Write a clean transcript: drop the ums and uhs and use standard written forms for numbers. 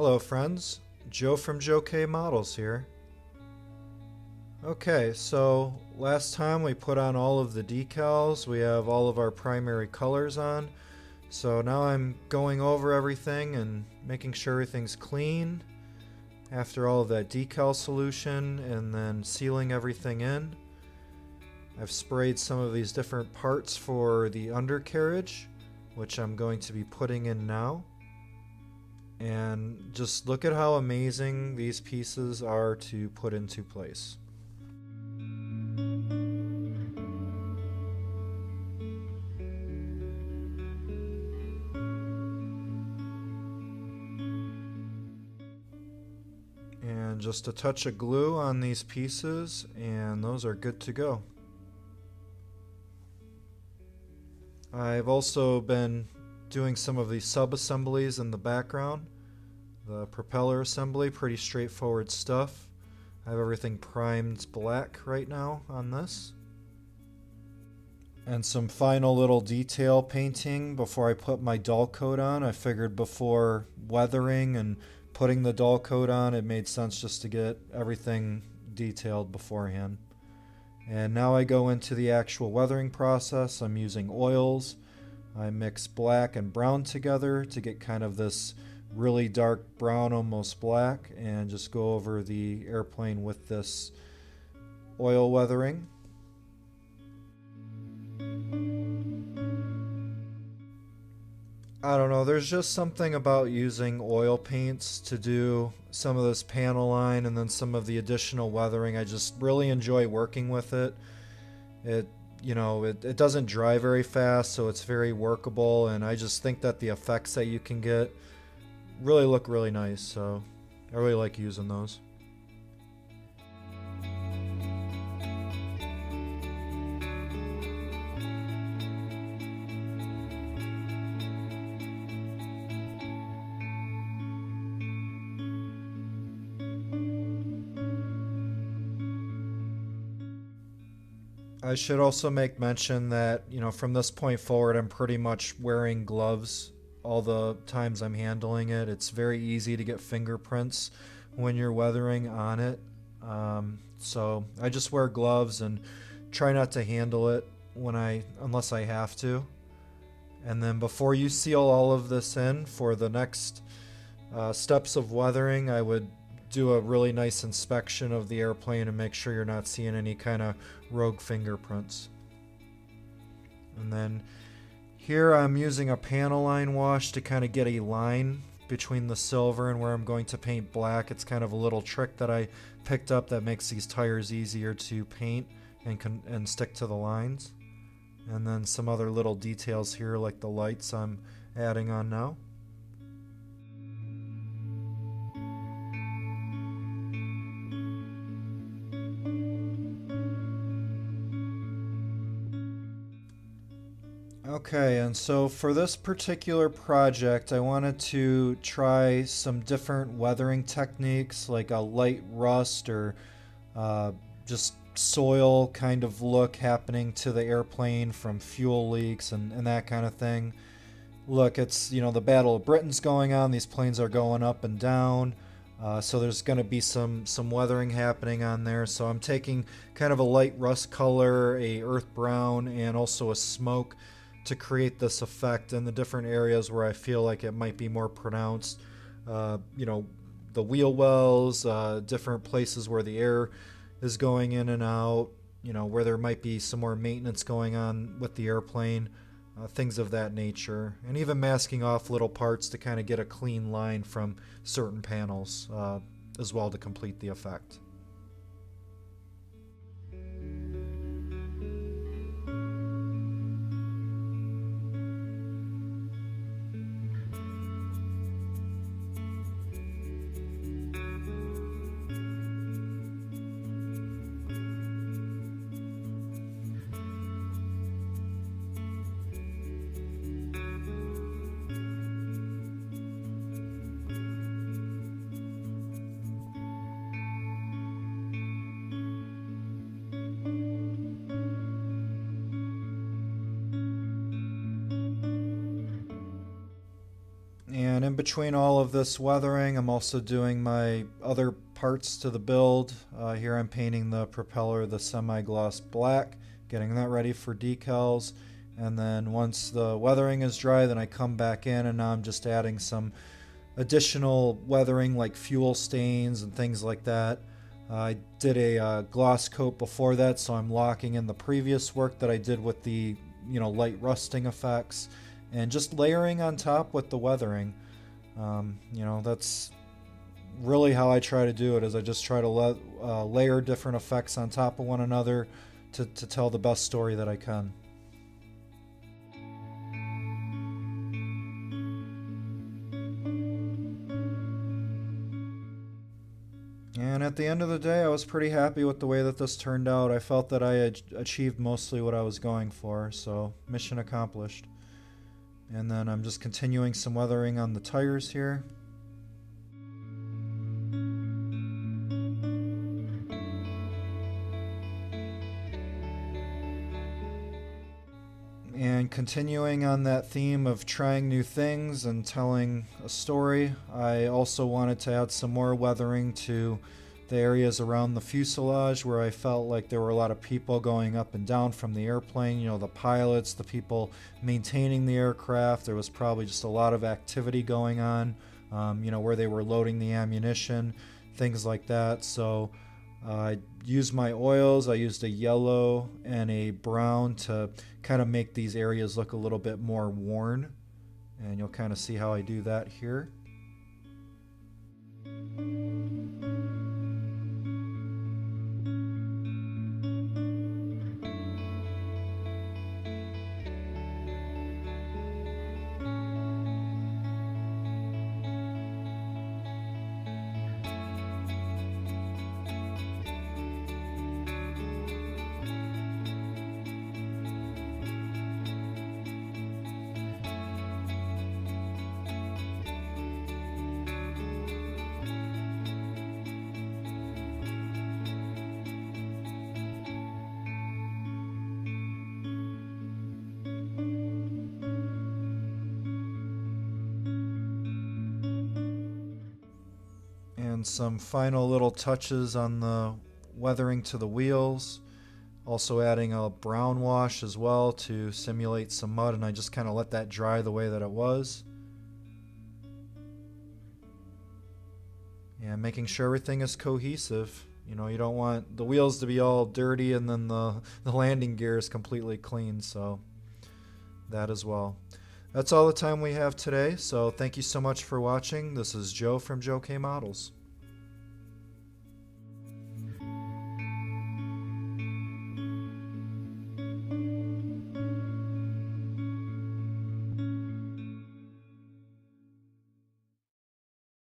Hello friends, Joe from Joe K Models here. Okay, so last time we put on all of the decals, we have all of our primary colors on. So now I'm going over everything and making sure everything's clean after all of that decal solution and then sealing everything in. I've sprayed some of these different parts for the undercarriage, which I'm going to be putting in now. And just look at how amazing these pieces are to put into place. And just a touch of glue on these pieces and those are good to go. I've also been doing some of these sub-assemblies in the background. The propeller assembly, pretty straightforward stuff. I have everything primed black right now on this. And some final little detail painting before I put my dull coat on. I figured before weathering and putting the dull coat on, it made sense just to get everything detailed beforehand. And now I go into the actual weathering process. I'm using oils. I mix black and brown together to get kind of this really dark brown, almost black, and just go over the airplane with this oil weathering. I don't know, there's just something about using oil paints to do some of this panel line and then some of the additional weathering. I just really enjoy working with it. It doesn't dry very fast, so it's very workable, and I just think that the effects that you can get really look really nice, so I really like using those. I should also make mention that, from this point forward, I'm pretty much wearing gloves all the times I'm handling it. It's very easy to get fingerprints when you're weathering on it. So I just wear gloves and try not to handle it unless I have to. And then before you seal all of this in for the next steps of weathering, I would do a really nice inspection of the airplane and make sure you're not seeing any kind of rogue fingerprints. And then here I'm using a panel line wash to kind of get a line between the silver and where I'm going to paint black. It's kind of a little trick that I picked up that makes these tires easier to paint and stick to the lines. And then some other little details here like the lights I'm adding on now. Okay, and so for this particular project, I wanted to try some different weathering techniques like a light rust or just soil kind of look happening to the airplane from fuel leaks and that kind of thing. Look, it's, the Battle of Britain's going on. These planes are going up and down. So there's going to be some weathering happening on there. So I'm taking kind of a light rust color, a earth brown, and also a smoke to create this effect in the different areas where I feel like it might be more pronounced. The wheel wells, different places where the air is going in and out, where there might be some more maintenance going on with the airplane, things of that nature. And even masking off little parts to kind of get a clean line from certain panels as well to complete the effect. in between all of this weathering, I'm also doing my other parts to the build. Here I'm painting the propeller the semi-gloss black, getting that ready for decals. And then once the weathering is dry, then I come back in and now I'm just adding some additional weathering like fuel stains and things like that. I did a gloss coat before that, so I'm locking in the previous work that I did with the light rusting effects and just layering on top with the weathering. That's really how I try to do it, is I just try to layer different effects on top of one another to tell the best story that I can. And at the end of the day, I was pretty happy with the way that this turned out. I felt that I had achieved mostly what I was going for, so mission accomplished. And then I'm just continuing some weathering on the tires here. And continuing on that theme of trying new things and telling a story, I also wanted to add some more weathering to the areas around the fuselage where I felt like there were a lot of people going up and down from the airplane. The pilots, the people maintaining the aircraft. There was probably just a lot of activity going on, where they were loading the ammunition, things like that. So I used my oils. I used a yellow and a brown to kind of make these areas look a little bit more worn. And you'll kind of see how I do that here. And some final little touches on the weathering to the wheels. Also adding a brown wash as well to simulate some mud, and I just kind of let that dry the way that it was. And making sure everything is cohesive. You don't want the wheels to be all dirty and then the landing gear is completely clean, so that as well. That's all the time we have today, so thank you so much for watching. This is Joe from Joe K Models.